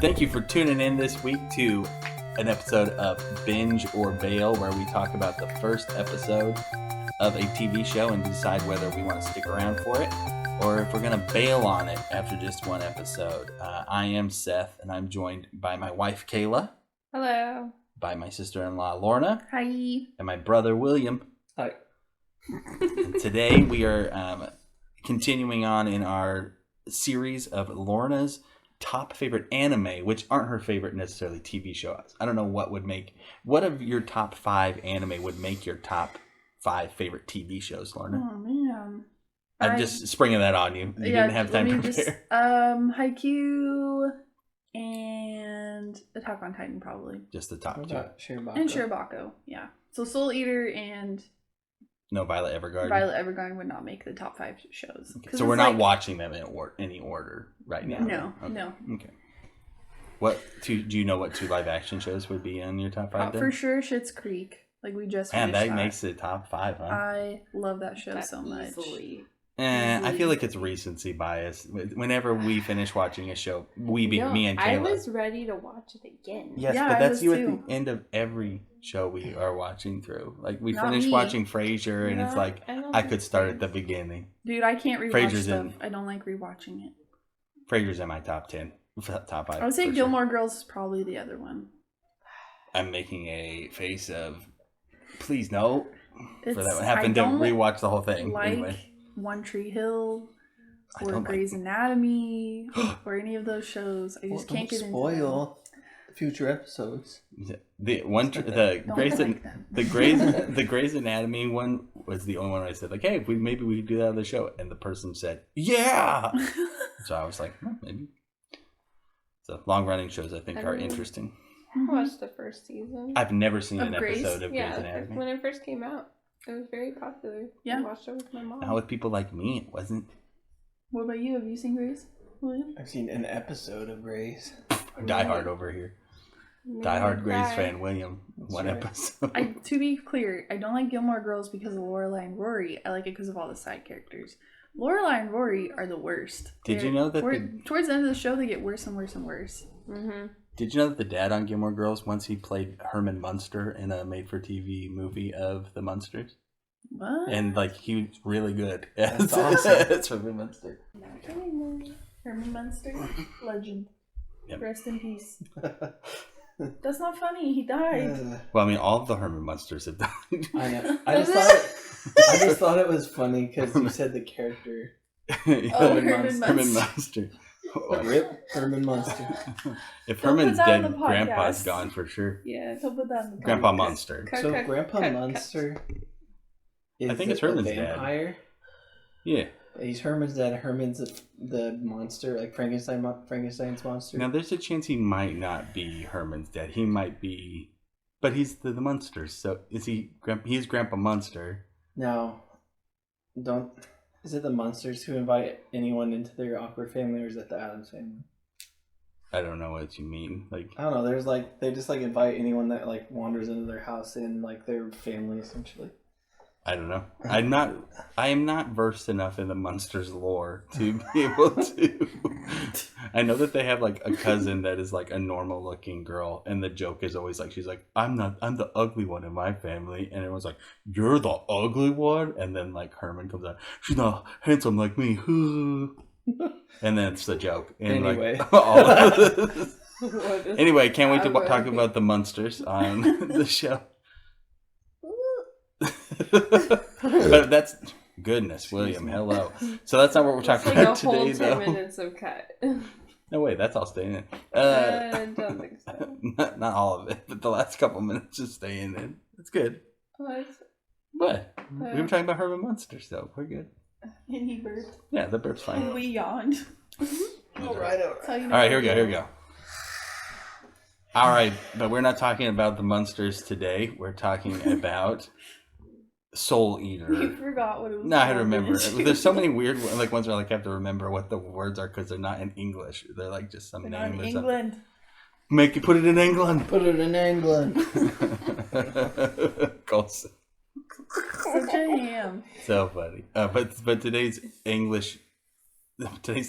Thank you for tuning in this week to an episode of Binge or Bail, where we talk about the first episode of a TV show and decide whether we want to stick around for it or if we're going to bail on it after just one episode. I am Seth, and I'm joined by my wife, Kayla. Hello. By my sister-in-law, Lorna. Hi. And my brother, William. Hi. And today we are continuing on in our series of Lorna's top favorite anime, which aren't her favorite necessarily TV shows. I don't know what of your top 5 anime would make your top 5 favorite TV shows, Lorna? Oh man, I'm just springing that on you. You didn't have time to prepare. Haikyuu and Attack on Titan probably. Just the top 2. And Shirobako, yeah. So Soul Eater and no Violet Evergarden. Violet Evergarden would not make the top 5 shows. Okay. So we're not watching them in any order right now. No. Okay. What do you know? What 2 live action shows would be in your top 5? For sure, Schitt's Creek. Like we just and that makes it top 5, huh? I love that show so much. I feel like it's recency bias. Whenever we finish watching a show, me and Kayla. I was ready to watch it again. Yes, yeah, but that's you at the end of every show we are watching through. Like we finish watching Frasier, and it's like I could start at the beginning. Dude, I can't rewatch Frasier's stuff. I don't like rewatching it. Frasier's in my top 10, top 5. I would say Gilmore Girls is probably the other one. I'm making a face of please no for that one. I Having to rewatch the whole thing. Like anyway. One Tree Hill or Grey's Anatomy or any of those shows. I just can't get into spoil future episodes. The Grey's Anatomy one was the only one I said like, hey, maybe we could do that on the show, and the person said, yeah. So I was like, maybe. So long running shows I think are interesting. I watched the first season. I've never seen an Grace? episode of Grey's Anatomy. When it first came out, it was very popular. Yeah. I watched it with my mom. Now with people like me, it wasn't. What about you? Have you seen Grace, William? I've seen an episode of Grace. Die Hard over here. Die Hard Grace fan William. Episode. To be clear, I don't like Gilmore Girls because of Lorelai and Rory. I like it because of all the side characters. Lorelai and Rory are the worst. Did you know that towards the end of the show they get worse and worse and worse? Mm-hmm. Did you know that the dad on Gilmore Girls once he played Herman Munster in a made-for-TV movie of the Munsters? What? And like he was really good. That's awesome. It's Herman Munster. Herman Munster, legend. Yep. Rest in peace. That's not funny. He died. Well, I mean, all of the Herman Munsters have died. I know. I just thought it was funny because you said the character. Herman Munster. Rip Herman Munster. If Herman's dead, Grandpa's gone for sure. Yeah, he'll put that in the podcast. Grandpa Munster. So Grandpa Munster is I think it's Herman's vampire? dad. Yeah. He's Herman's dad. Herman's the monster, like Frankenstein's monster. Now, there's a chance he might not be Herman's dad. He might be, but he's the Munsters. So is he? He's Grandpa Munster. Now, is it the Munsters who invite anyone into their awkward family, or is it the Addams family? I don't know what you mean. Like I don't know. There's like they just like invite anyone that like wanders into their house in like their family essentially. I don't know. I am not versed enough in the Munsters lore to be able to. I know that they have like a cousin that is like a normal looking girl, and the joke is always like she's like, I'm the ugly one in my family, and everyone's like, you're the ugly one, and then like Herman comes out, she's not handsome like me, and then it's the joke. And anyway, like, all of this. Anyway, can't wait to talk about the Munsters on the show. But that's goodness, William. Hello. So that's not what we're talking about today, though. 10 minutes of cut. No way, that's all staying in. I don't think so. Not all of it, but the last couple minutes is staying in. It's good. What? But we were talking about Herman Munster, so we're good. And he burped. Yeah, the burp's fine. And we yawned. All right. All right, here we go. All right, but we're not talking about the Munsters today. We're talking about Soul Eater. You forgot what it was. No, I had to remember. There's so many weird like ones where I like have to remember what the words are because they're not in English. They're like just some name or England. Something. Put it in England. Put it in England. Such a ham. So funny. But today's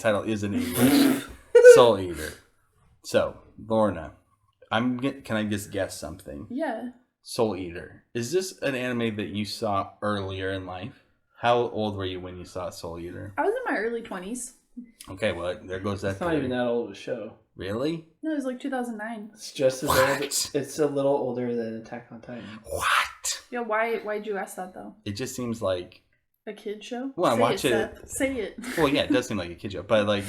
title is in English. Soul Eater. So, Lorna, can I just guess something? Yeah. Soul Eater. Is this an anime that you saw earlier in life? How old were you when you saw Soul Eater? I was in my early 20s. Okay, well, there goes that. It's not even that old a show. Really? No, it was like 2009. It's just as What? old. It's a little older than Attack on Titan. What? Yeah, why'd you ask that though? It just seems like... A kid show? Well, I Say watch it. Seth. Say it. Well, yeah, it does seem like a kid show, but like,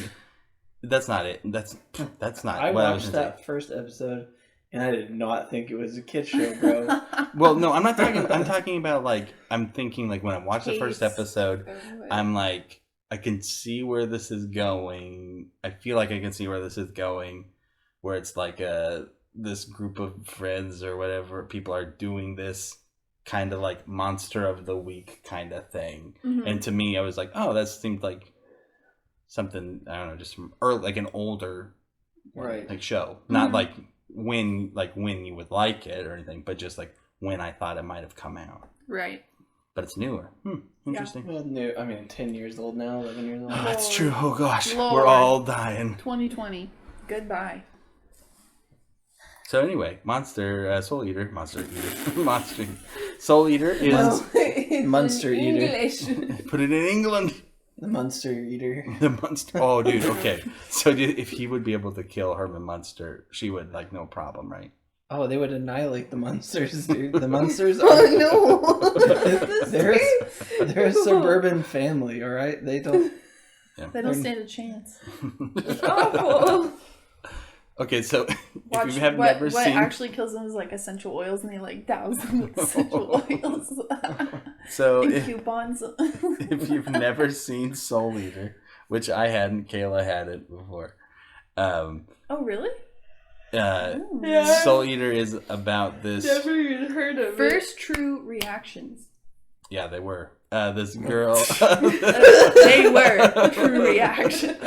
that's not it. That's not. I what watched was that gonna first episode, and I did not think it was a kid show, bro. say. Well, no, I'm not talking. I'm talking about like I'm thinking like when I watched the first Case. episode, I'm like I can see where this is going. I feel like I can see where this is going, where it's like this group of friends or whatever people are doing this kind of like monster of the week kind of thing. Mhm. And to me, I was like, oh, that seemed like something, I don't know, just from early, like an older Right. like show. Not Mhm. like when you would like it or anything, but just like when I thought it might have come out. Right. But it's newer. Interesting. Well, new. I mean, 10 years old now, 11 years old. Oh, that's true. Oh gosh, Lord. we're all dying. 2020. Goodbye. So anyway, Soul Eater, Soul Eater is Monster Eater. English. put it in England. The Monster Eater. The Munster. Oh, dude. Okay. So if he would be able to kill Herman Munster, she would like no problem, right? Oh, they would annihilate the monsters, dude. The monsters are. Oh no! They're a suburban family, all right? They don't. They don't stand a chance. Awful. Okay, so Watch, if you have what never seen, actually kills them is like essential oils, and they like douse them with essential oils so and if, coupons. if you've never seen Soul Eater, which I hadn't, Kayla had it before. Oh really? Ooh. Yeah. Soul Eater is about this. Never even heard of First true reactions. Yeah, they were. This girl. They were true reactions.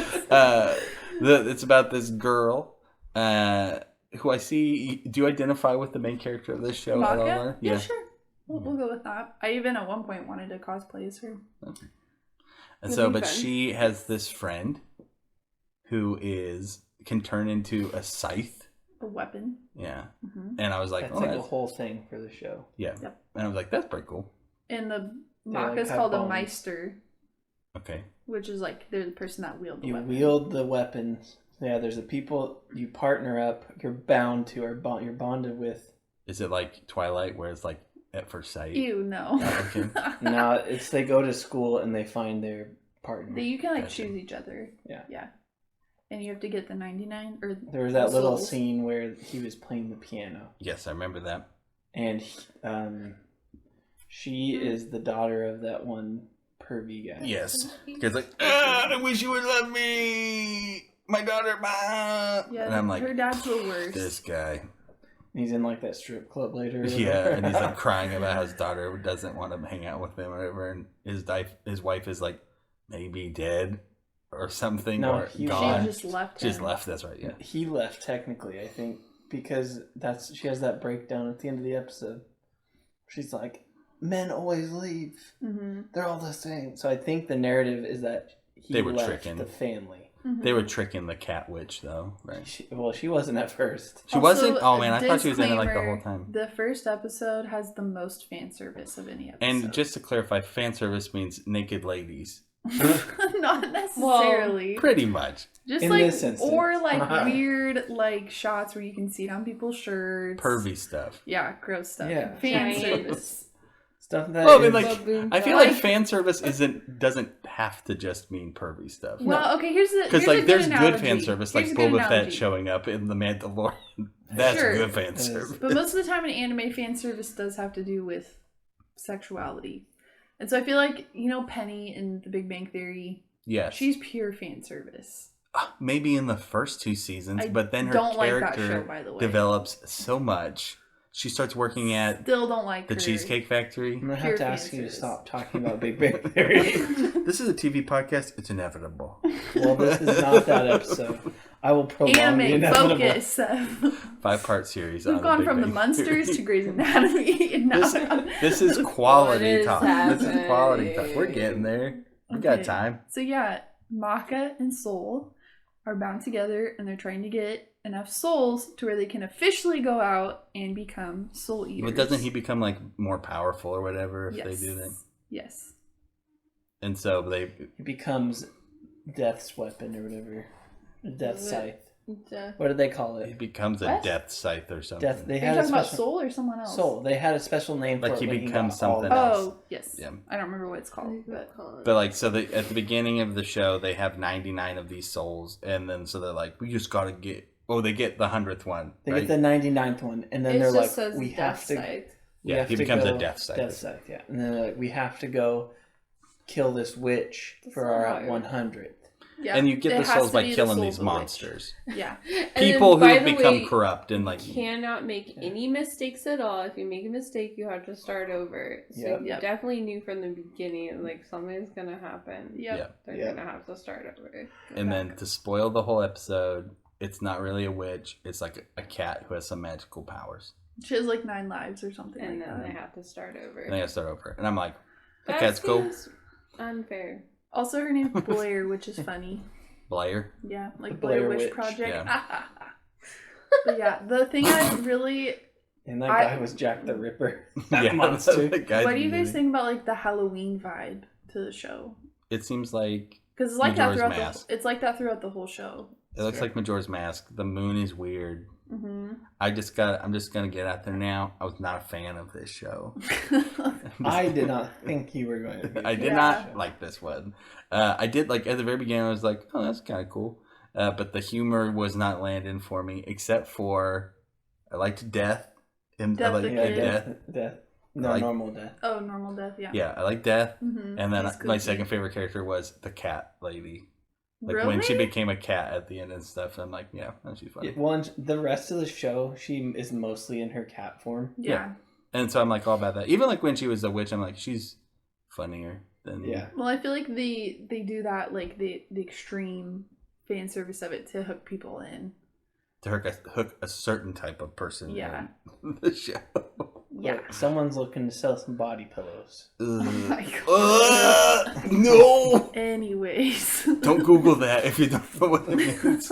It's about this girl. Who I see. Do you identify with the main character of this show? Maka? Eleanor? Yeah, sure. We'll go with that. I even at one point wanted to cosplay as her. Okay. And That'd so, be but fun. she has this friend who can turn into a scythe. A weapon. Yeah. Hmm. And I was like, That's oh, like a that's, whole thing for the show. yeah. Yep. And I was like, that's pretty cool. And the They, like, Maka's have called a bones. Meister, Okay. which is like they're the person that wield the You weapon. wield the weapons. Yeah, there's the people you partner up. You're bound to, or you're bonded with. Is it like Twilight, where it's like at first sight? Ew, no. Okay. Now it's they go to school and they find their partner. You can like Gotcha. choose each other. Yeah. Yeah. And you have to get the 99 or There was that little souls. scene where he was playing the piano, Yes, I remember that. and she is the daughter of that one pervy guy. Yes. Because like, I wish you would love me, my daughter. Ma. Yeah, And I'm like, her dad's the worst. this guy. He's in like that strip club later. or Yeah, whatever. and he's like crying about how his daughter doesn't want to hang out with him or whatever, and his wife is like maybe dead or something No, or he- gone. She just left She just him. left. That's right. Yeah. He left technically, I think, because she has that breakdown at the end of the episode. She's like, men always leave. Mm-hmm. They're all the same. So I think the narrative is that he They were left tricking. the family. Mm-hmm. They were tricking the cat witch though, right? She wasn't at first. She wasn't. Oh man, I thought she was in it like the whole disclaimer, time. The first episode has the most fan service of any episode. And just to clarify, fan service means naked ladies, not necessarily. pretty much. Just In like this instance. or like weird like shots where you can see it on people's shirts. Pervy stuff. Yeah, gross stuff. Yeah. Fan Giant. service. Stuff that Well, I mean, is- like, Baboon I feel fly. like fan service doesn't have to just mean pervy stuff. Well, okay, here's the Because here's a like there's good analogy. fan service, like Here's a good Boba Fett analogy. showing up in the Mandalorian. That's Sure. good fan That is. service. But most of the time in anime, fan service does have to do with sexuality. And so I feel like, Penny in The Big Bang Theory, Yes, she's pure fan service. maybe in the first 2 seasons, I but then her don't like that character show, by the way. develops so much. She starts working at Still don't like the her. Cheesecake Factory. I'm gonna have pure to fan ask you to service. stop talking about Big Bang Theory. This is a TV podcast. It's inevitable. Well, this is not that episode. I will prolong the Anime, inevitable. focus. 5-part series. on We've gone Big from the Bang Munsters Theory. to Grey's Anatomy. And now This is quality What is talk. This is quality talk. We're happening? getting there. We got Okay. time. So yeah, Maka and Soul are bound together and they're trying to get enough souls to where they can officially go out and become soul eaters. But doesn't he become like more powerful or whatever if Yes. they do that? Yes. And so they He becomes Death's weapon or whatever. Death Is it? scythe. Yeah. What do they call he it? becomes a What? death scythe or something. Death. They Are you had a talking about special soul or someone else? soul. They had a special name for Like it he when becomes got all something the- else. Oh, yes. Yeah. I don't remember what it's called. But But like, so they, at the beginning of the show, they have 99 of these souls, and then so they're like, we just gotta get. Oh, they get the 100th one. They right? get the 99th one, and then It they're just like, says we death have to. scythe. we Yeah, have he to becomes go, a death scythe. Death scythe, yeah. And then they're like, we have to go kill this witch That's for not our how it 100th. yeah, And you get it the has souls to by be the killing soul these of the witch. monsters. Yeah. And People then, who by have the become way, corrupt and like. You cannot make any mistakes at all. If you make a mistake, you have to start over. So Yep. you Yep. definitely knew from the beginning, like, something's gonna happen. Yep. Yeah. They're Yep. gonna have to start over. And then to spoil the whole episode, it's not really a witch. It's like a cat who has some magical powers. She has like 9 lives or something And like then that. they have to start over. And they gotta start over. And I'm like, That okay, it's cool. seems unfair. Also, her name's Blair, which is funny. Blair. Yeah, like The Blair, Blair Witch Witch. Project. Yeah. But yeah, the thing I really... And that I- guy was Jack the Ripper. That Yeah, monster. the guy What at do the you guys beginning. think about like the Halloween vibe to the show? It seems like Because it's like that Majora's throughout Mask. it's like that throughout the whole show. it looks like Majora's Mask. The moon is weird. Mm-hmm. I'm just gonna get out there now. I was not a fan of this show. I did not think you were going to be. I did Yeah. not like this one. I did like at the very beginning. I was like, oh, that's kind of cool. But the humor was not landing for me, except for I liked death. And I Death like the Yeah, Kid. death. No, Like- normal death. Oh, normal death, yeah. Yeah, I like death. Mm-hmm. And then my second favorite character was the cat lady. Like really? when she became a cat at the end and stuff. I'm like, yeah, she's funny. One, the rest of the show, she is mostly in her cat form. Yeah. And so I'm like all about that. Even like when she was a witch, I'm like, she's funnier than Yeah. Well, I feel like they do that, like the extreme fan service of it to hook people in. to hook a certain type of person Yeah. in the show. Yeah. Look, someone's looking to sell some body pillows. my God. No! Anyways. Don't Google that if you don't know what it means.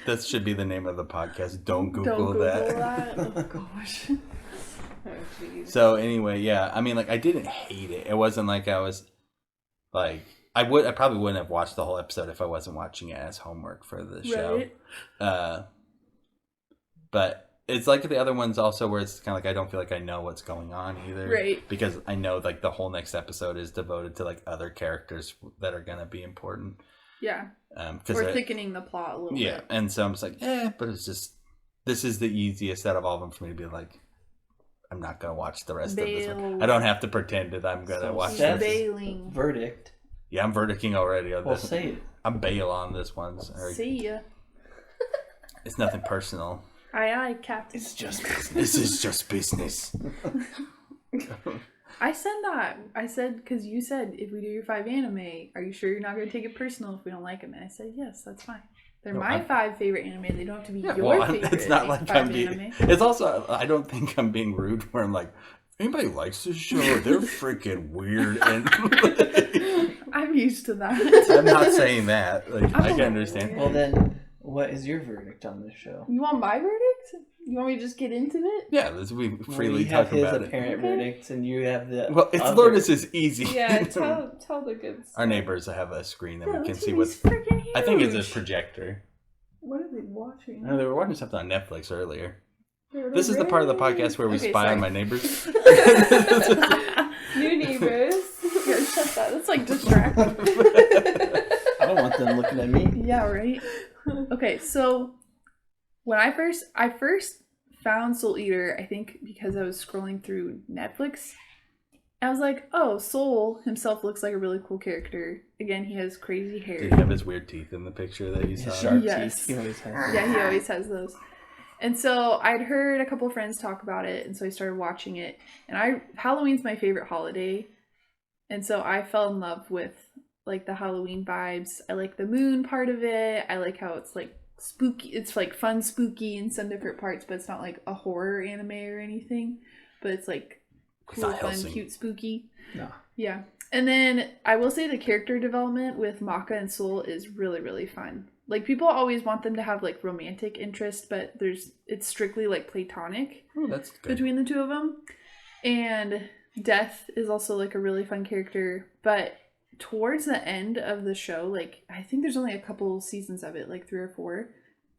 That should be the name of the podcast. Don't Google, that. Oh gosh. Oh, jeez. So anyway, yeah, I mean, like, I didn't hate it. It wasn't like I was like I probably wouldn't have watched the whole episode if I wasn't watching it as homework for the show. Right. But it's like the other ones also where it's kind of like I don't feel like I know what's going on either. Right. Because I know like the whole next episode is devoted to like other characters that are going to be important. Yeah. Because Or thickening the plot a little yeah, bit. and so I'm just like, but it's just this is the easiest out of all of them for me to be like, I'm not gonna watch the rest of this one. I don't have to pretend that I'm gonna So watch She's Seth- this. bailing. Verdict. Yeah, I'm verdicting already on Well, this. say it. I'm bail on this one. Sorry. See ya. It's nothing personal. Aye aye, Captain. It's just This is just business. I said that. I said, because you said, if we do your 5 anime, are you sure you're not going to take it personal if we don't like them? And I said, yes, that's fine. They're No, my I'm- 5 favorite anime. They don't have to be Yeah, your well, favorite. it's not like 5 I'm being. anime. It's also I don't think I'm being rude where I'm like, anybody likes this show? They're freaking weird, and I'm used to that. I'm not saying that. Like I I'm can understand. Well, then, what is your verdict on this show? You want my verdict? You want me to just get into it? Yeah, we Well, freely we have talk his about it. apparent Okay. verdicts, and you have the. Well, it's other- Lourdes is easy. Yeah, tell the good stuff. Our neighbors have a screen that Yeah, we can this see TV's what. freaking huge. I think it's a projector. What are they watching? No, they were watching something on Netflix earlier. They're This is the part of the podcast where we Okay, spy sorry. on my neighbors. New neighbors. Yeah, shut that. That's like distracting. I don't want them looking at me. Yeah, right. Okay, so when I first found Soul Eater, I think because I was scrolling through Netflix, I was like, oh, Soul himself looks like a really cool character. Again, he has crazy hair. Did he have his weird teeth in the picture that you His saw? sharp Yes. teeth. He always has. Yeah, he always has those. And so I'd heard a couple of friends talk about it, and so I started watching it. And Halloween's my favorite holiday, and so I fell in love with like the Halloween vibes. I like the moon part of it. I like how it's like spooky. It's like fun, spooky in some different parts, but it's not like a horror anime or anything. But it's like It's cool, not fun, Hellsing. cute, spooky. No. Yeah. And then I will say the character development with Maka and Soul is really, really fun. Like people always want them to have like romantic interest, but it's strictly like platonic Oh, that's good. between the two of them. And Death is also like a really fun character, but towards the end of the show, like I think there's only a couple seasons of it, like 3 or 4.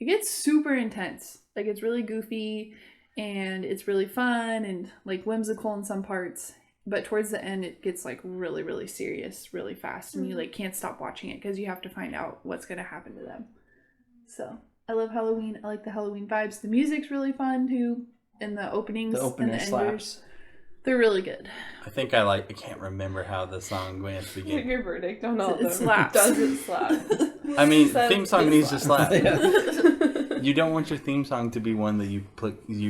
It gets super intense. Like it's really goofy and it's really fun and like whimsical in some parts. But towards the end, it gets like really, really serious really fast. And you like can't stop watching it because you have to find out what's going to happen to them. So I love Halloween. I like the Halloween vibes. The music's really fun too. And the openings The opener and the slaps. enders. They're really good. I think I can't remember how the song went at the Take beginning. your verdict on all of It them. slaps. Does it slap? I mean, Says theme song it needs to slap. Yeah. You don't want your theme song to be one that you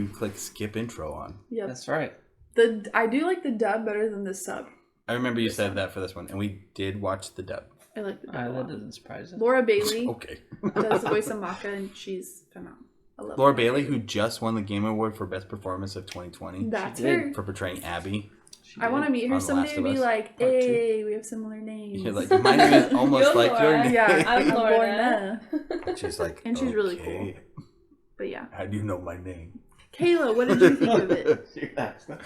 click skip intro on. Yep. That's right. I do like the dub better than the sub. I remember you said that for this one, and we did watch the dub. I like the dub a That lot. doesn't surprise us. Laura Bailey Okay. does the voice of Maka, and she's phenomenal. I love Laura her. Bailey, who just won the Game Award for Best Performance of 2020 That's She did. her. for portraying Abby. She I want to did. meet her On The someday Last and of be Us, like, Part 2. hey, we have similar names. You're like, my name is almost You're like your Laura. name. Yeah, I'm I'm Lorna. Lorna. She's like, And she's really "Okay, cool. But yeah. How do you know my name? Kayla, what did you think of it? Your accent.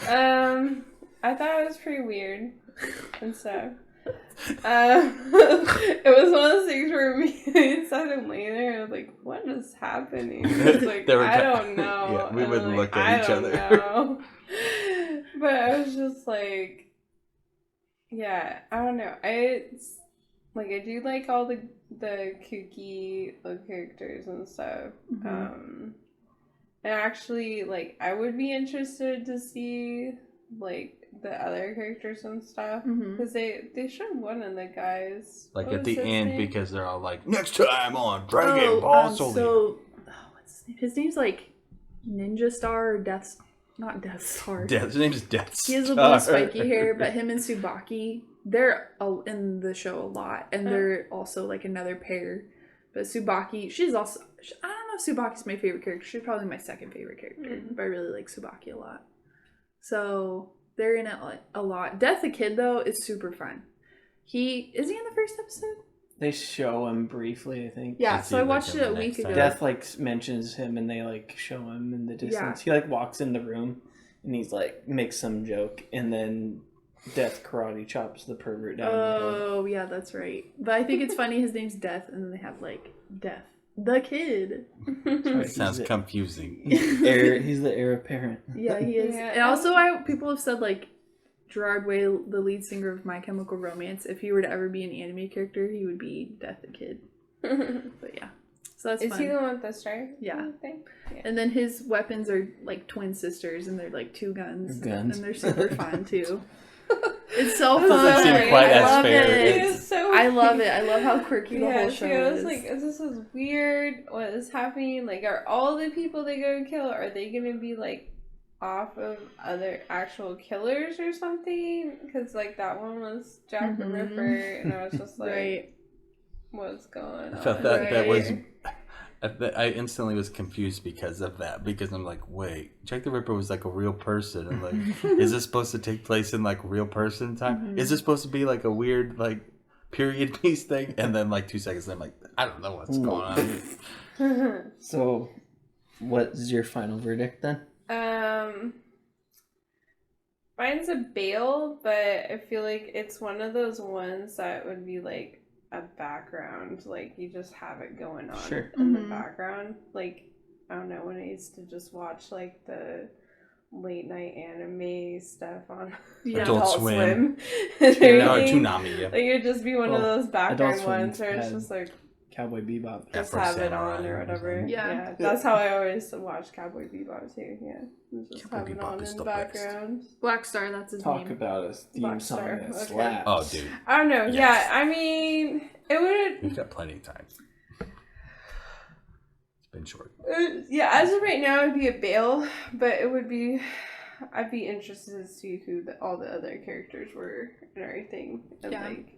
I thought it was pretty weird and stuff. It was one of those things where me and Seth laying there and I was like, what is happening? I was like, They were I ki- don't know. Yeah, we And would I'm look like, at each I other. don't know. But I was just like, yeah, I don't know. I do like all the kooky little characters and stuff. Mhm. And actually, like, I would be interested to see like the other characters and stuff Mhm. because they showed one of the guys Like what at was the his end, name? because they're all like, next time on Dragon Ball Soldier. What's his name? His name's like Ninja Star or not Death Star. His name's Death He has a Star. blue spiky hair, but him and Tsubaki, they're in the show a lot, and they're also like another pair. But Tsubaki, she's also, I don't know if Tsubaki's my favorite character. She's probably my second favorite character, but I really like Tsubaki a lot. So they're in it a lot. Death the Kid, though, is super fun. Is he in the first episode? They show him briefly, I think. Yeah, Let's so see I if watched they it come a the week next ago. time. Death like mentions him and they like show him in the distance. He like walks in the room and he's like makes some joke and then Death karate chops the pervert down the head. Oh, yeah, that's right. But I think it's funny his name's Death, and then they have like Death the Kid. It He's sounds the- confusing. He's the heir apparent. Yeah, he is. Yeah. And also, people have said like Gerard Way, the lead singer of My Chemical Romance, if he were to ever be an anime character, he would be Death the Kid. But yeah, so that's Is fun. he the one with the stripe? Yeah. Thing? Yeah. And then his weapons are like twin sisters, and they're like 2 guns. Guns. And they're super fun too. It's so That fun. doesn't seem quite I as love fair. it. It is so I love it. I love how quirky the yeah, whole show see, I was is. like, this is weird. What is happening? Like, are all the people they go kill, are they gonna be like off of other actual killers or something? Because like that one was Jack the Mhm. Ripper, and I was just like, Right. what's going on? I felt that was. Right. I instantly was confused because of that. Because I'm like, wait, Jack the Ripper was like a real person, and like, is this supposed to take place in like real person time? Mhm. Is this supposed to be like a weird like period piece thing? And then like 2 seconds, later, I'm like, I don't know what's going on. So, what's your final verdict then? Mine's a bail, but I feel like it's one of those ones that would be like a background, like you just have it going on Sure. in the Mhm. background. Like, I don't know, when I used to just watch like the late night anime stuff on Yeah. Adult Swim. and No, everything. Toonami, yeah. Like, it'd just be one of Well, those background Adult Swim ones where it's had- just like Cowboy Bebop. just Afro have it Samurai on or whatever. something. Yeah. That's how I always watch Cowboy Bebop too. Yeah, just Cowboy have it Bebop on is in the the best. background. Black Star, that's his Talk name. about a theme Black song Star, that okay. slaps. Oh, dude, I don't know. Yes. Yeah, I mean, it would. we've got plenty of time. It's been short. Yeah, as of right now, it'd be a bail, but it would be. I'd be interested to see who all the other characters were and everything, and Yeah. like,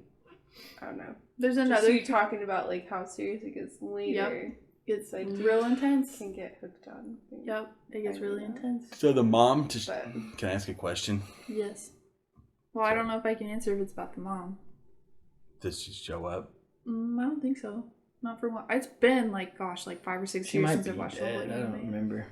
I don't know. There's Just another. you talking about like how serious it gets later. It's like real intense. Can get hooked on. things. Yep, it gets really intense. So the mom just. But Can I ask a question? Yes. Well, I don't know if I can answer if it's about the mom. Does she show up? I don't think so. Not for one. It's been like 5 or 6 She years might since be I've watched dead. all I don't anime. remember.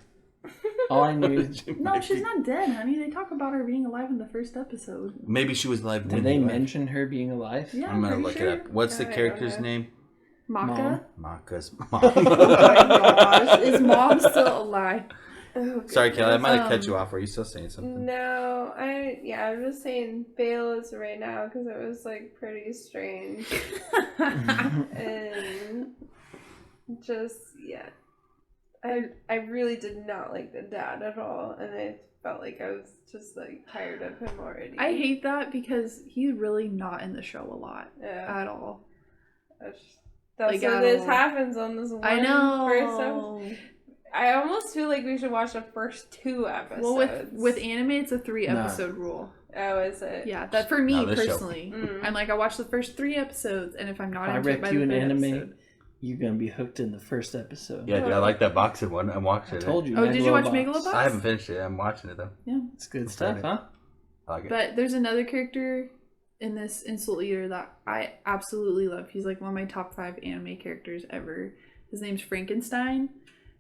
All I knew is... No, she's not dead, honey. They talk about her being alive in the first episode. Maybe she was alive. Did they mention her being alive? Yeah, I'm gonna pretty look sure. it up. What's the I don't character's know. name? Maka. Maka's Oh my gosh, is mom still alive? Oh, Sorry, Kelly. I might have cut Um, you off. Were you still saying something? No, I'm just saying Bayless right now because it was like pretty strange and just I really did not like the dad at all, and I felt like I was just like tired of him already. I hate that because he's really not in the show a lot Yeah, at all. that's Like, what at this all. happens on this one I first episode. know. I almost feel like we should watch the first 2 episodes. Well, with anime, it's a 3-episode rule. oh, is it? Yeah, that for me No, this show. personally. I'm like, I watch the first 3 episodes, and if I'm not If I into it rec by you the an 3rd anime, episode. you're gonna be hooked in the first episode. Yeah, dude. I like that boxing one. I'm watching I it. told you. Oh, did you watch Megalobox. Megalobox? I haven't finished it. I'm watching it though. It's good stuff, Friday. huh? I like it. But there's another character in this Insult Eater that I absolutely love. He's like one of my top 5 anime characters ever. His name's Frankenstein.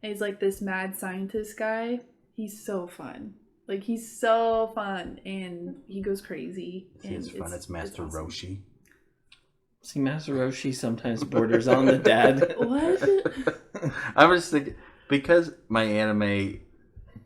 And he's like this mad scientist guy. He's so fun. Like, he's so fun. And he goes crazy. It's and fun. It's Master awesome. Roshi. See, Master Roshi sometimes borders on the dad. What? I'm just thinking, because my anime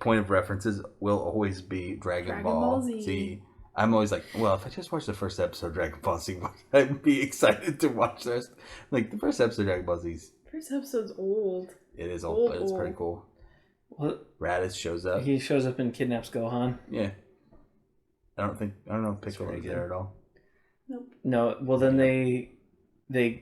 point of references will always be Dragon Ball Z. I'm always like, well, if I just watch the first episode of Dragon Ball Z, I'd be excited to watch the rest. Like, the first episode of Dragon Ball Z, First episode's old. it is old, but it's Old. pretty cool. What? Raditz shows up. He shows up and kidnaps Gohan. Yeah. I don't know if That's Piccolo's pretty there good. at all. Nope. No, well then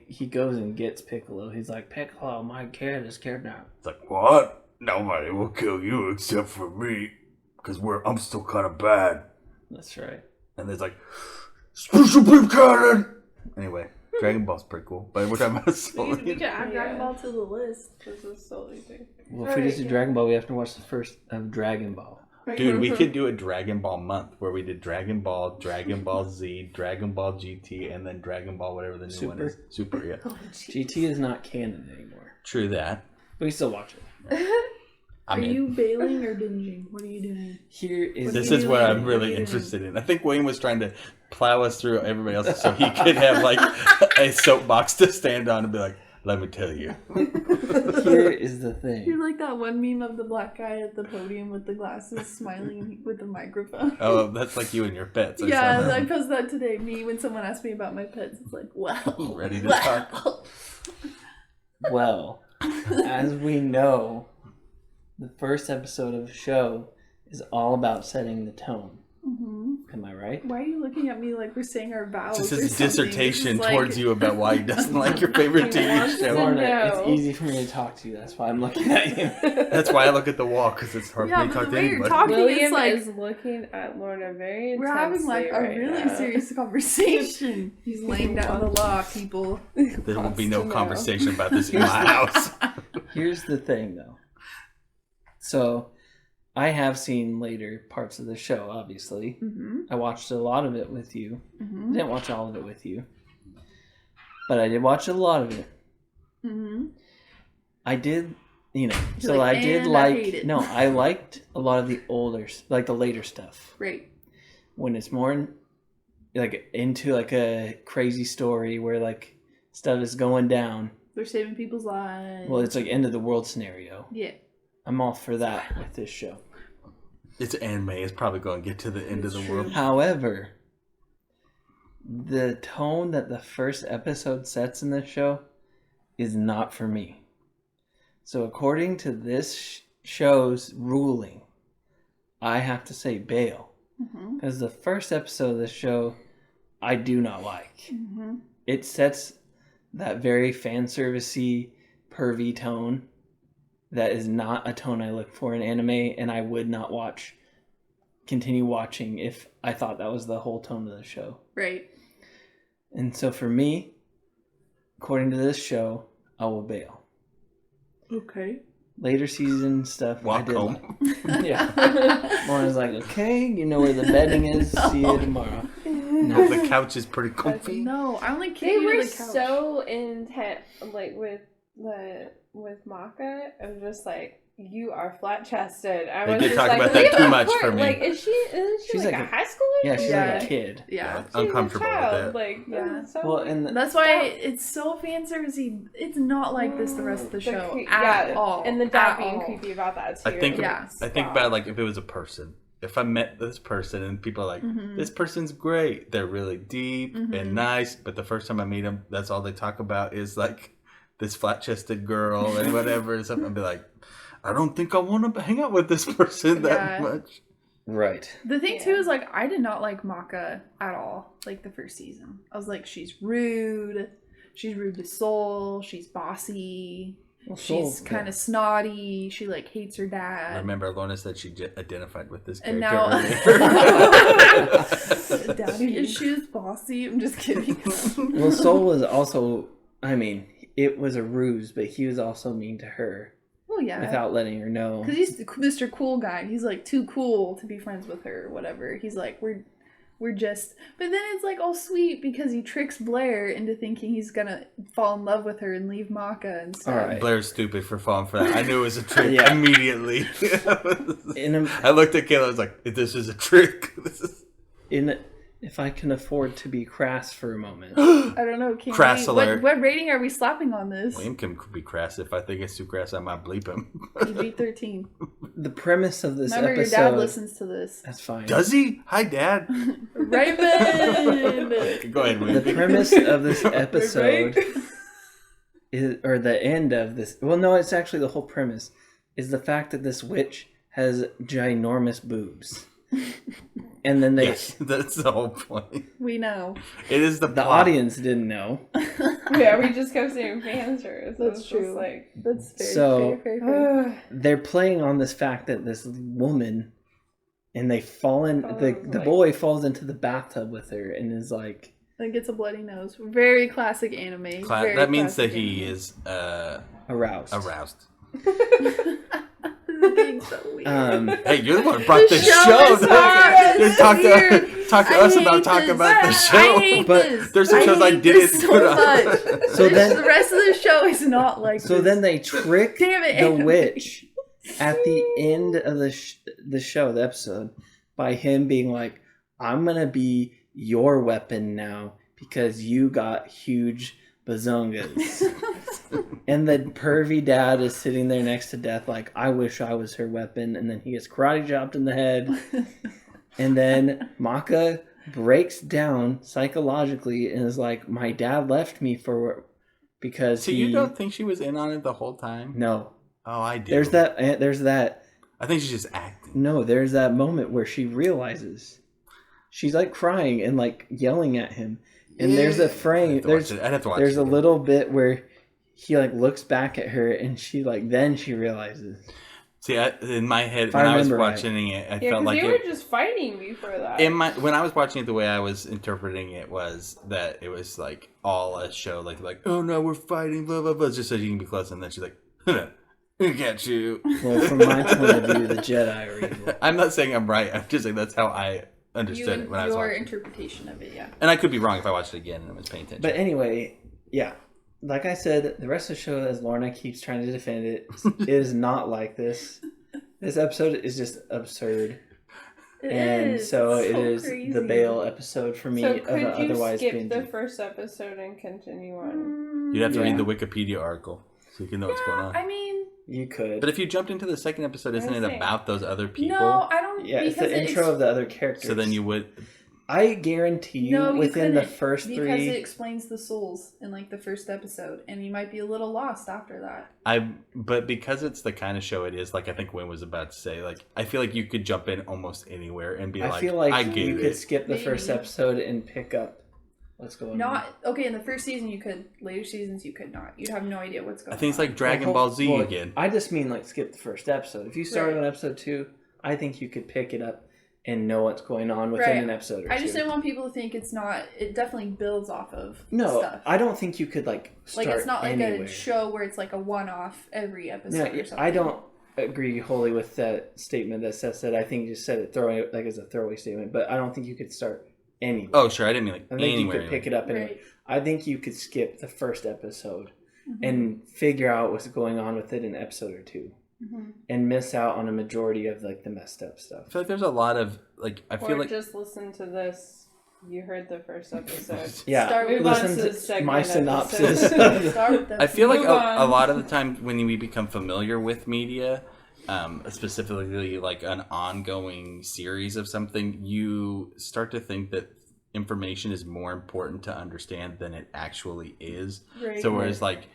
he goes and gets Piccolo. He's like, Piccolo, my kid is kidnapped. It's like, what? Nobody will kill you except for me, because I'm still kind of bad. That's right. And there's like, special beam cannon! Anyway, Dragon Ball's pretty cool, but we're talking about Soul We Eater. can add Dragon Yeah. Ball to the list. This is so easy. Well, if we just do Dragon Ball, we have to watch the first of Dragon Ball. Dude, we could do a Dragon Ball month where we did Dragon Ball Z, Dragon Ball GT, and then Dragon Ball whatever the new one Super? is. Super, yeah. GT is not canon anymore. True that. But we still watch it. Are you bailing or binging? What are you doing? Here is This do is you what mean? I'm What are really you doing? interested in. I think Wayne was trying to plow us through everybody else so he could have like a soapbox to stand on and be like, let me tell you. here is the thing. You're like that one meme of the black guy at the podium with the glasses smiling with the microphone. Oh, that's like you and your pets. I saw Yeah, that I one. posted that today. Me, when someone asked me about my pets, it's like, wow. Ready to wow. talk. Well, as we know, the first episode of the show is all about setting the tone. hmm Am I right? Why are you looking at me like we're saying our vows? This or is a something? dissertation This is towards you about why he doesn't like your favorite He TV wants show. to- Lorna, No. it's easy for me to talk to you. That's why I'm looking at you. That's why I look at the wall, because it's hard Yeah, for me to but talk the to way you're anybody. talking- William it's like- is looking at Lorna very intensely We're having like a right really now. serious conversation. He's laying down the law, people. There will be no Wants to know. conversation about this in my house. Here's the thing, though. So, I have seen later parts of the show, obviously. Mm-hmm. I watched a lot of it with you. I Mm-hmm. didn't watch all of it with you. But I did watch a lot of it. Mm-hmm. I did, You're so like, I did "And I like, hate it." no, I liked a lot of the older, like the later stuff. Right. When it's more like into like a crazy story where like stuff is going down. They're saving people's lives. Well, it's like end of the world scenario. yeah. I'm all for that with this show. It's anime. It's probably going to get to the end of the world. However, the tone that the first episode sets in this show is not for me. So according to this show's ruling, I have to say bail. Mm-hmm. Because the first episode of this show, I do not like. Mm-hmm. It sets that very fan servicey, pervy tone that is not a tone I look for in anime, and I would not continue watching if I thought that was the whole tone of the show. Right. And so for me, according to this show, I will bail. Okay. Later season stuff, Walk I did home. like. Yeah. Lauren's like, okay, you know where the bedding is. See you tomorrow. No, No. the couch is pretty comfy. No, I only They came were to the couch. so intent, like with with Maka, I was just like, you are flat chested. They did talk about that too much for me. Like, isn't she like a high schooler? Yeah, she's Yeah. like a kid. Yeah. She's uncomfortable a child. with it. Like, Yeah. so Well, and That's why it's so fan servicey. It's not like this the rest of the show at all. And the dad At being all. creepy about that too. I think Yeah. I think about like if it was a person. If I met this person and people are like, this person's great, they're really deep and nice, but the first time I meet them, that's all they talk about is like this flat-chested girl and whatever and something. I'd be like, I don't think I want to hang out with this person that much. right. The thing too is like I did not like Maka at all. Like the first season, I was like, she's rude. She's rude to Soul. She's bossy. Well, She's kind of snotty. She like hates her dad. I remember Lorna said she identified with this And character. now, daddy issues, bossy. I'm just kidding. Well, Soul was also, I mean, it was a ruse, but he was also mean to her Well, yeah. without letting her know. Because he's Mr. Cool Guy. He's like too cool to be friends with her or whatever. He's like, we're just... But then it's like all sweet because he tricks Blair into thinking he's gonna fall in love with her and leave Maka and stuff. All right. Blair's stupid for falling for that. I knew it was a trick Yeah. immediately. In I looked at Kayla, I was like, this is a trick. if I can afford to be crass for a moment. I don't know. Crass alert. What rating are we slapping on this? William can be crass. If I think it's too crass, I might bleep him. PG-13. The premise of this Remember, episode... your dad listens to this. That's fine. Does he? Hi, Dad. Raven! Go ahead, The William. premise of this episode is, or the end of this, well, no, it's actually the whole premise, is the fact that this witch has ginormous boobs. And then they, Yes, that's the whole point. We know. It is the the plot. audience didn't know. Yeah, we just kept saying fan service. That's It's true. Just like, That's very, So- very fair. They're playing on this fact that this woman, and they fall in, the like- boy falls into the bathtub with her and is like, And gets a bloody nose. Very classic anime. Very That means that classic he anime. is aroused. aroused. This is being so weird. Hey, you're the one who brought The this show show. is hard. Just It's talk weird. to I us hate about talking this. about the I show. hate But this. there's some shows I hate didn't this so put up. much. So then- the rest of the show is not like So this. then they trick Damn it, the anime. witch at the end of the show, the episode, by him being like, I'm going to be your weapon now because you got huge bazongas. And the pervy dad is sitting there next to Death like, I wish I was her weapon. And then he gets karate chopped in the head. And then Maka breaks down psychologically and is like, my dad left me because So he... you don't think she was in on it the whole time? No. Oh, I do. There's that... I think she's just acting. No, there's that moment where she realizes. She's like crying and like yelling at him. And there's a frame. I'd have to watch There's it a again. little bit where he like looks back at her and she like then she realizes. See, in my head, If when I I was remember right. watching it, I yeah, felt because like they were just fighting before that. when I was watching it, the way I was interpreting it was that it was like all a show, like oh no, we're fighting, blah blah blah, just so you can be close. And then she's like, "We got you." Well, from my point of view, the Jedi are evil. I'm not saying I'm right. I'm just saying that's how I understood it when I was your watching. interpretation of it, yeah. And I could be wrong if I watched it again and I was paying attention. But anyway, yeah. Like I said, the rest of the show, as Lorna keeps trying to defend it, is not like this. This episode is just absurd. It's So it is crazy. the bail episode for me so of could you otherwise skip binging. the first episode and continue on? You'd have to Yeah. read the Wikipedia article so you can know what's going on. I mean, You could. But if you jumped into the second episode, isn't it I see. about those other people? no, I don't. Yeah, it's because the intro of the other characters. So then you would. I guarantee you, No, you within the couldn't, first because three... it explains the souls in like the first episode, and you might be a little lost after that. But because it's the kind of show it is, like I think Wynn was about to say, like I feel like you could jump in almost anywhere and be I like, feel like I you get could it. skip the first Maybe. episode and pick up what's going on. Not okay. In the first season, you could. Later seasons, you could not. You'd have no idea what's going on. I think it's like Dragon Ball Z again. I just mean like skip the first episode. If you started Right. on episode 2, I think you could pick it up and know what's going on within Right. an episode or I two. just didn't want people to think it's not. It definitely builds off of No, stuff. I don't think you could like start Like it's not like anywhere. a show where it's like a one-off every episode No, or something. I don't agree wholly with that statement that Seth said. I think you just said it throwing like as a throwaway statement, but I don't think you could start anywhere. Oh, sure. I didn't mean like I think anywhere. you could pick it up anywhere. Right. I think you could skip the first episode and figure out what's going on with it in an episode or two, and miss out on a majority of like the messed up stuff. I feel like there's a lot of like. I feel Or like just listen to this. You heard the first episode. Yeah, Start with listen the to segment my episode. synopsis. Start with them. I feel like Move a on. lot of the time when we become familiar with media, specifically like an ongoing series of something, you start to think that information is more important to understand than it actually is. Right. So whereas like,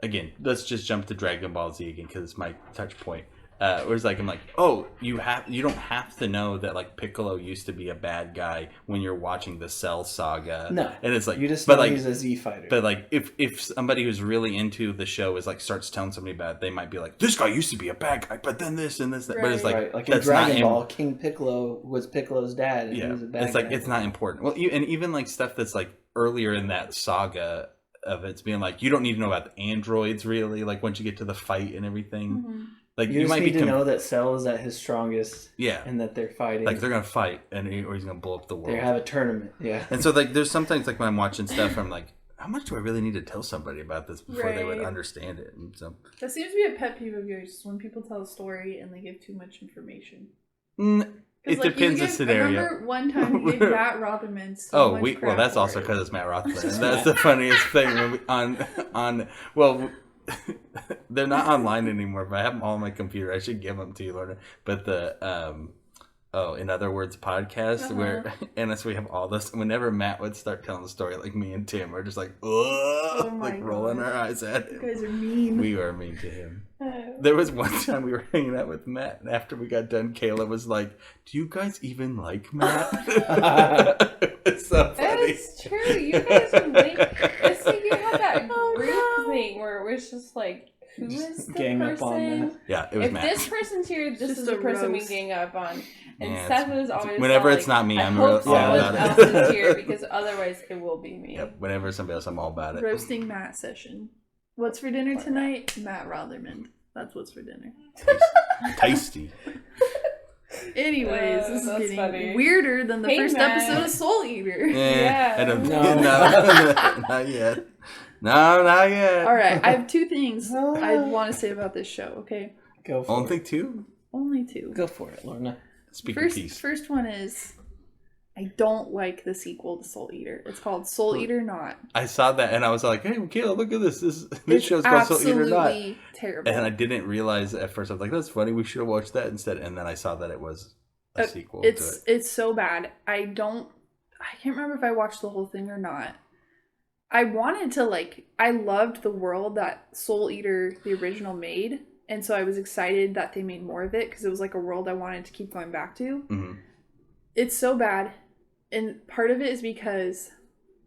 again, let's just jump to Dragon Ball Z again because it's my touch point. Whereas like I'm like, oh, you don't have to know that like Piccolo used to be a bad guy when you're watching the Cell Saga. No, and it's like you just but know like he's a Z fighter. but like if somebody who's really into the show is like starts telling somebody about it, they might be like, this guy used to be a bad guy, but then this and this. That. But it's like right. Like in that's Dragon not Ball, King Piccolo was Piccolo's dad, and he was a bad it's guy. like it's not important. Well, and even like stuff that's like earlier in that saga of it's being like you don't need to know about the androids really. Like once you get to the fight and everything, like you just might need be to know that Cell is at his strongest, yeah, and that they're fighting. like they're gonna fight or he's gonna blow up the world. They have a tournament, yeah. And so like there's sometimes like when I'm watching stuff, I'm like, how much do I really need to tell somebody about this before they would Right. understand it? And so That seems to be a pet peeve of yours when people tell a story and they give too much information. it 'Cause, like, depends you the give- scenario. I remember one time you gave Matt Rotherman so much Well, crap that's for also it. because it's Matt Rothman. That's the funniest thing when we, on well, they're not online anymore, but I have them all on my computer. I should give them to you, Lorna. But the in other words, podcast where and so we have all this. Whenever Matt would start telling the story, like me and Tim are just like, my rolling gosh. our eyes at You him. guys are mean. We were mean to him. There was one time we were hanging out with Matt, and after we got done, Kayla was like, "Do you guys even like Matt?" It's so funny. That's true. You guys would like. It's like you had that group thing where it was just like, who is the Gang up on person? that. Yeah, it was If Matt. this person's here, this Just is the a person we roast. gang up on. And Yeah, Seth it's- is always whenever like, it's not me, I I'm hope all Yeah. someone about else it. is here because otherwise it will be me. Yep, whenever somebody else, I'm all about it. Roasting Matt session. What's for dinner tonight? Matt Rotherman. That's what's for dinner. Tasty. Anyways, this is That's getting funny. weirder than the Hey, first Matt. episode of Soul Eater. Yeah. I don't, No. no, not yet. No, not yet. All right, I have two things I want to say about this show. Okay, Go for Only it. two. only two. Go for it, Lorna. Speak of peace. First one is I don't like the sequel to Soul Eater. It's called Soul Eater Not. I saw that and I was like, "Hey, Kayla, look at this! This It's show's called Soul Eater or Not." absolutely terrible. And I didn't realize at first. I was like, "That's funny. We should have watched that instead." And then I saw that it was a sequel to it. It's so bad. I can't remember if I watched the whole thing or not. I wanted to I loved the world that Soul Eater the original made, and so I was excited that they made more of it because it was like a world I wanted to keep going back to. Mm-hmm. It's so bad, and part of it is because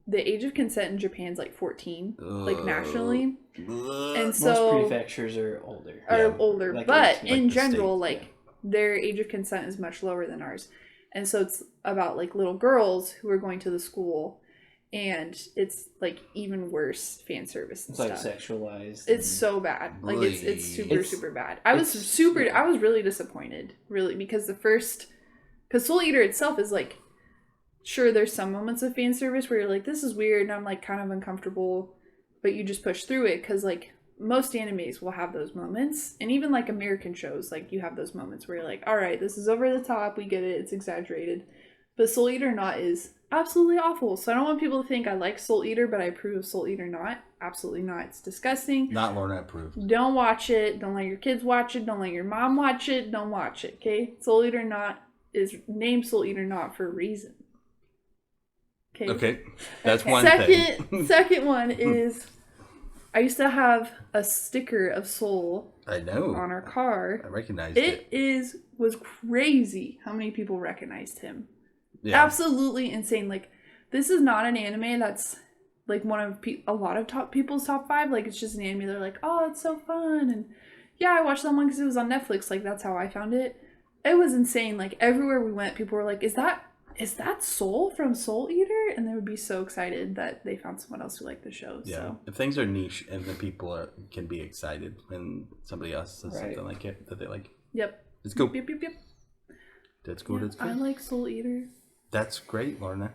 the age of consent in Japan's like 14, like nationally, and so Most prefectures are older. are older, Like but 18. in Like the general, state, like their age of consent is much lower than ours, and so it's about like little girls who are going to the school, and it's like even worse fan service and It's like stuff. sexualized. It's and- so bad, like it's Really? super It's- super bad. I was really disappointed, really, because Soul Eater itself is like, sure, there's some moments of fan service where you're like, this is weird, and I'm like kind of uncomfortable, but you just push through it because like most animes will have those moments, and even like American shows, like you have those moments where you're like, all right, this is over the top, we get it, it's exaggerated. But Soul Eater Not is absolutely awful. So I don't want people to think I like Soul Eater, but I approve of Soul Eater Not. Absolutely not. It's disgusting. Not Lorna approved. Don't watch it. Don't let your kids watch it. Don't let your mom watch it. Don't watch it, okay? Soul Eater Not is named Soul Eater Not for a reason. Okay, that's Okay. one thing. Second one is I used to have a sticker of Soul I know. on our car. I recognized it. Was crazy how many people recognized him. Yeah. Absolutely insane. Like, this is not an anime that's like one of a lot of people's top 5. Like, it's just an anime they're like, oh, it's so fun, and yeah, I watched that one because it was on Netflix. Like, that's how I found it. It was insane. Like, everywhere we went, people were like, is that Soul from Soul Eater? And they would be so excited that they found someone else who liked the show. Yeah. So If things are niche and then people can be excited when somebody else says Right. something like it that they like. yep. Let's go. Yep, yep, yep. That's good. Yeah, That's I good. like Soul Eater. That's great, Lorna.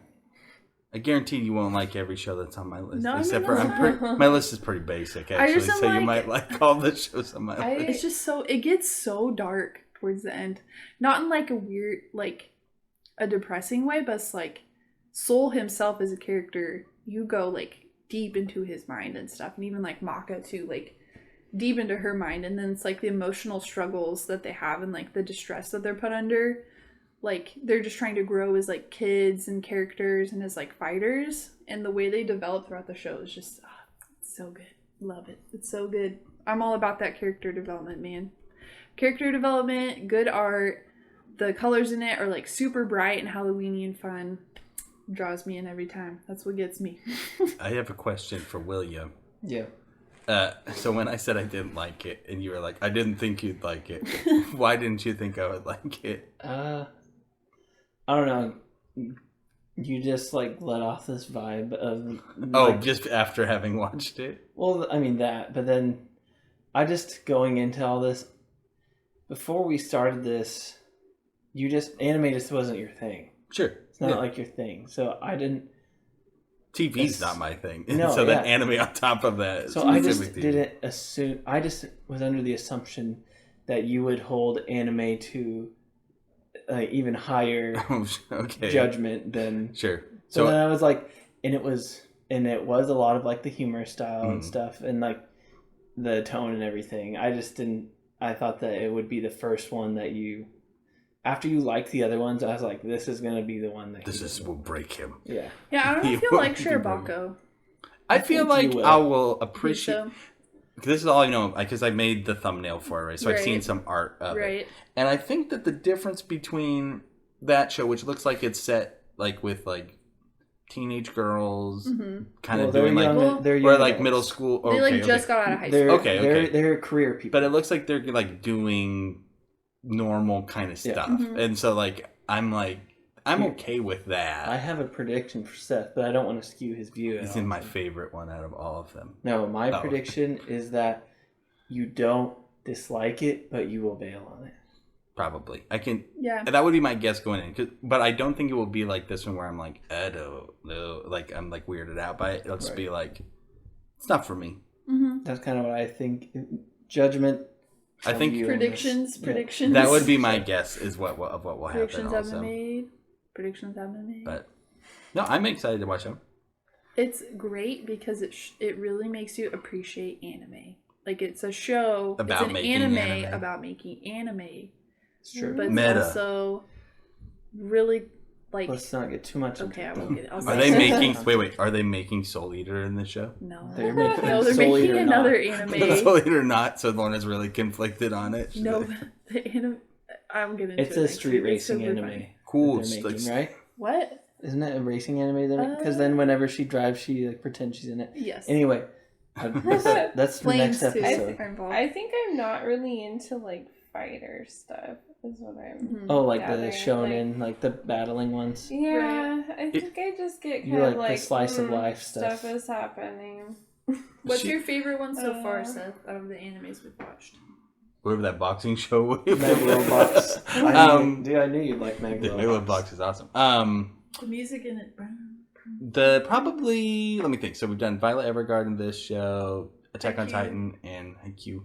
I guarantee you won't like every show that's on my list. No, except no, for no. my list is pretty basic I actually, just so you am might like all the shows on my list. It's just so, it gets so dark towards the end. Not in like a weird, like a depressing way, but it's like Soul himself as a character, you go like deep into his mind and stuff. And even like Maka too, like deep into her mind. And then it's like the emotional struggles that they have and like the distress that they're put under. Like they're just trying to grow as like kids and characters and as like fighters. And the way they develop throughout the show is just it's so good. Love it. It's so good. I'm all about that character development, man. Character development, good art. The colors in it are like super bright and Halloweeny and fun. Draws me in every time. That's what gets me. I have a question for William. Yeah. So when I said I didn't like it, and you were like, I didn't think you'd like it. Why didn't you think I would like it? I don't know. You just like let off this vibe of like, just after having watched it. well, I mean that, but then I just going into all this before we started this, anime just wasn't your thing. Sure, It's not like your thing, so I didn't. TV's not my thing. No, so yeah. then anime on top of that. So I just specifically TV. didn't assume. I just was under the assumption that you would hold anime to even higher Okay. judgment than. Sure. So So then I was like, and it was a lot of like the humor style and stuff, and like the tone and everything. I just didn't. I thought that it would be the first one that you. After you liked the other ones, I was like, this is gonna be the one that. will break him. Yeah. Yeah, I don't know if You you'll like won't be Shirobako. I feel think you like will. I will appreciate. So, This is all I know because I made the thumbnail for it, right? So I've seen Right. some art of it. right. And I think that the difference between that show, which looks like it's set like with like teenage girls, kind of doing like, Well, they're or young like adults. middle school. They like Okay, just okay. got out of high They're, school. Okay. They're career people. But it looks like they're like doing normal kind of Yeah. stuff, Mhm. and so like I'm okay with that. I have a prediction for Seth, but I don't want to skew his view. It's in my favorite one out of all of them. No, my Oh. prediction is that you don't dislike it, but you will bail on it. Probably I can. Yeah. That would be my guess going in, but I don't think it will be like this one where I'm like, I don't know, like I'm like weirded out by it. It'll just be like, it's not for me. Mm-hmm. That's kind of what I think. Judgment. I think from you on this. Predictions. That would be my guess is what will happen Predictions have been also. made. Predictions have been made. But no, I'm excited to watch them. It's great because it really makes you appreciate anime. Like it's a show About it's an making anime, anime. about making anime, It's true. but it's Meta. also really like Let's not get too much. okay. I into won't get it. I'll Are say they it. making? Wait. Are they making Soul Eater in this show? No, They're making no, they're Soul making Eater another not. anime. Soul Eater not. So Lorna's really conflicted on it. She's No, like, the anime. I'm getting. It's a street racing anime. cool. That It's they're like, making, right? What? Isn't it a racing anime? Because then whenever she drives, she like pretends she's in it. Yes. Anyway, that's the Flames next too episode. are involved. I think I'm not really into like fighter stuff. Is what I'm. Mhm. Oh, like gathering, the shonen, like the battling ones. Yeah, I think I just get You kind of like the like slice of life stuff. is happening. What's She- your favorite one so far, Uh, Seth, out of the animes we've watched? whatever that boxing show was. Megalobox. I knew you'd like The Megalobox. Megalobox is awesome. The music in it. The probably let me think. So we've done Violet Evergarden, this show, Attack on Haikyuu. Titan, and Haikyuu.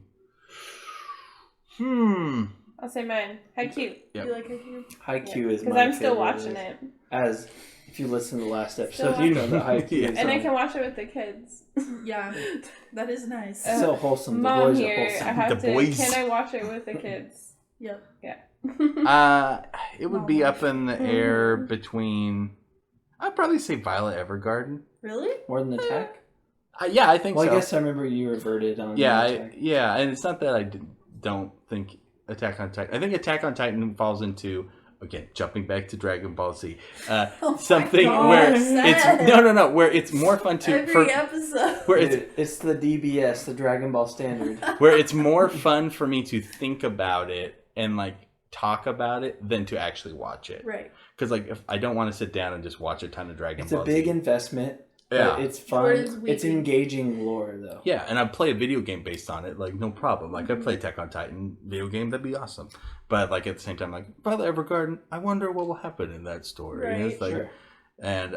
I'll say mine. How cute. Yep. You like Haikyuu? Haikyuu is Because my I'm still favorite. watching it, As if you listen to the last Still episode, you know that Haikyuu Yeah. is and I on. can watch it with the kids. Yeah, that is nice. So wholesome. The Mom boys here, are I wholesome. have The to. boys. Can I watch it with the kids? Yep. Yeah. It would be up in the air between. I'd probably say Violet Evergarden. Really? More than Attack? Yeah, I think Well, so. I guess I remember you reverted on Yeah, Attack. and it's not that I don't think Attack on Titan. I think Attack on Titan falls into, again, jumping back to Dragon Ball Z, something God, where Seth. it's no, where it's more fun to Every episode. where Dude, it's the DBS, the Dragon Ball Standard. where it's more fun for me to think about it and like talk about it than to actually watch it. Right. Because like if I don't want to sit down and just watch a ton of Dragon It's Ball a big Z. investment. Yeah. But it's Or fun. it's It's weaving. engaging lore, though. Yeah, and I'd play a video game based on it, like no problem. Like I'd play Attack on Titan video game, that'd be awesome. But like at the same time, like Violet Evergarden, I wonder what will happen in that story. And Right. it's like, Sure. and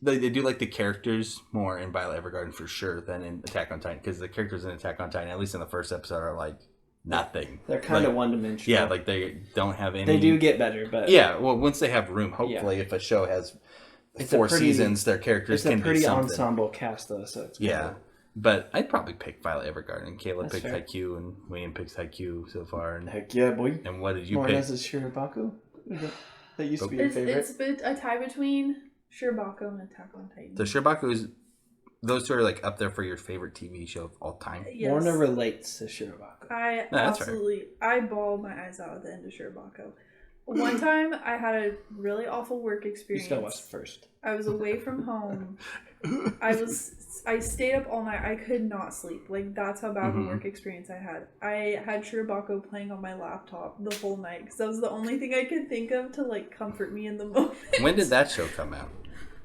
they do like the characters more in Violet Evergarden for sure than in Attack on Titan, because the characters in Attack on Titan, at least in the first episode, are like nothing. They're kind of one-dimensional. Yeah, like they don't have any. They do get better, but yeah. Well, once they have room, hopefully, if a show has four seasons, their characters can be something. It's a pretty ensemble cast, though. So it's cool. But I'd probably pick Violet Evergarden. Caleb That's picked fair. Haikyuu, and William picks Haikyuu so far. And, heck yeah, boy. And what did you More pick? is Shirabaku. That used to be your It's favorite. a tie between Shirobako and Attack on Titan. So Shirabaku is, those two are like up there for your favorite TV show of all time. Yes. Warner relates to Shirabaku. I that's absolutely, I bawled my eyes out at the end of Shirobako. One time, I had a really awful work You experience. just gotta watch the first. I was away from home. I stayed up all night. I could not sleep. Like, that's how bad of a work experience I had. I had Shirobako playing on my laptop the whole night because that was the only thing I could think of to like comfort me in the moment. When did that show come out?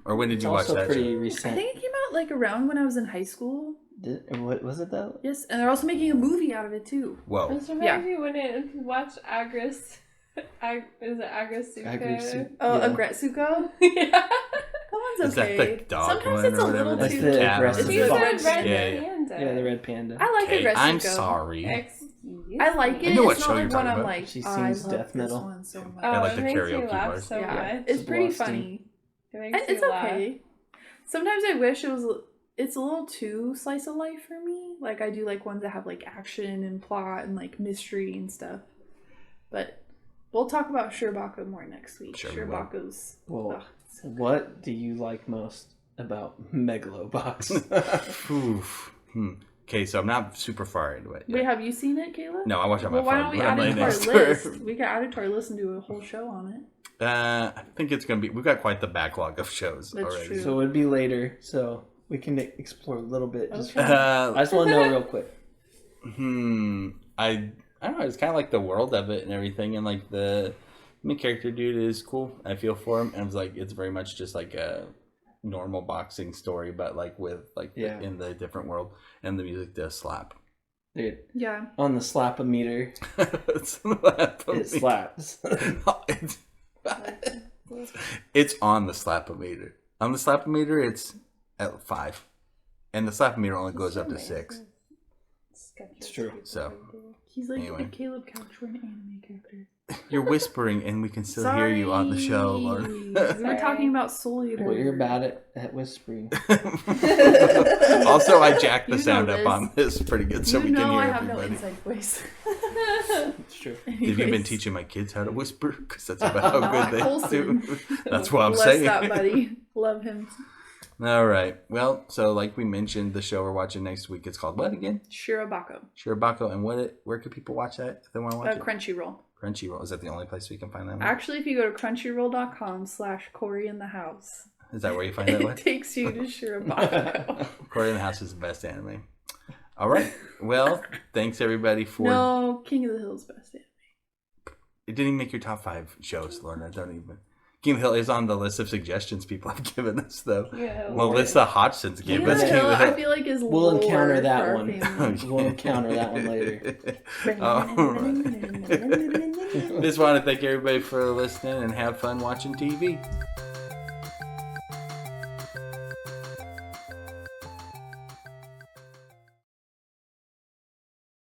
Or when did It's you watch also that pretty show? recent. I think it came out like around when I was in high school. What was it though? Yes, and they're also making a movie out of it too. Whoa. This reminds me when it watch Agris. Is it Agrisuko? Agrisu- Oh, Yeah. Agretsuko? Yeah. That one's Is that okay. the dog Sometimes one it's or a whatever? little That's too. the cat or aggressive She's whatever? a fox. red Yeah. panda. Yeah, the red panda. I like Okay, Agretsuko. I'm sorry. Excuse I like me. it. I know what it's show not you're like one talking I'm about. like, She I sings love death this metal. one so much. Oh, I like it the makes karaoke you laugh bars. so Yeah, much. it's pretty Blasting. funny. It makes And it's you laugh. okay. Sometimes I wish it was. It's a little too slice of life for me. Like I do like ones that have like action and plot and like mystery and stuff. But we'll talk about Shirobako more next week. Sure we will. Shirabako's. Well, ugh, so good. what do you like most about Megalobox? Oof. Okay, so I'm not super far into it. Wait, have you seen it, Kayla? No, I watch it on my Well, why phone. don't we when I'm add it laying to our next to her. list? We can add it to our list and do a whole show on it. I think it's gonna be. We've got quite the backlog of shows That's already. true. So it would be later, so we can explore a little bit. Just Okay. I just want to know real quick. I don't know. It's kind of like the world of it and everything, and like the main character dude is cool. I feel for him, and it's like it's very much just like a normal boxing story, but like with like in the different world, and the music does slap. Dude, Yeah. on the slap-o-meter, it slaps. It's on the slap-o-meter. On the slap-o-meter, it's at 5, and the slap-o-meter only goes up to 6. It's true. So He's like Anyway. a Caleb Couch for an anime character. you're whispering, and we can still hear you on the show, Lorna. We were talking about Soul Eater. Well, you're bad at whispering. Also, I jacked the You know sound up this. on this pretty good, so you we can know hear I have everybody. no inside voice. It's true. Have you been Anyways. teaching my kids how to whisper? Because that's about how good they Wholesome. do. That's what I'm Bless saying. that buddy. Love him. All right. Well, so like we mentioned, the show we're watching next week, it's called what again? Shirobako. Shirobako. And where can people watch that if they want to watch it? Crunchyroll. Crunchyroll. Is that the only place we can find that one? Actually, if you go to crunchyroll.com/Corey in the House, Is that where you find that it one? takes you to Shirobako. Corey in the House is the best anime. All right. Well, thanks everybody for... No, King of the Hill's best anime. It didn't even make your top 5 shows, Lorna. Don't even... King of the Hill is on the list of suggestions people have given us, though. Yeah. Melissa Hodgson's King gave of us the King of Hill, the I Hill. feel like is We'll lower encounter for that our one. family. We'll encounter that one later. Just want to thank everybody for listening and have fun watching TV.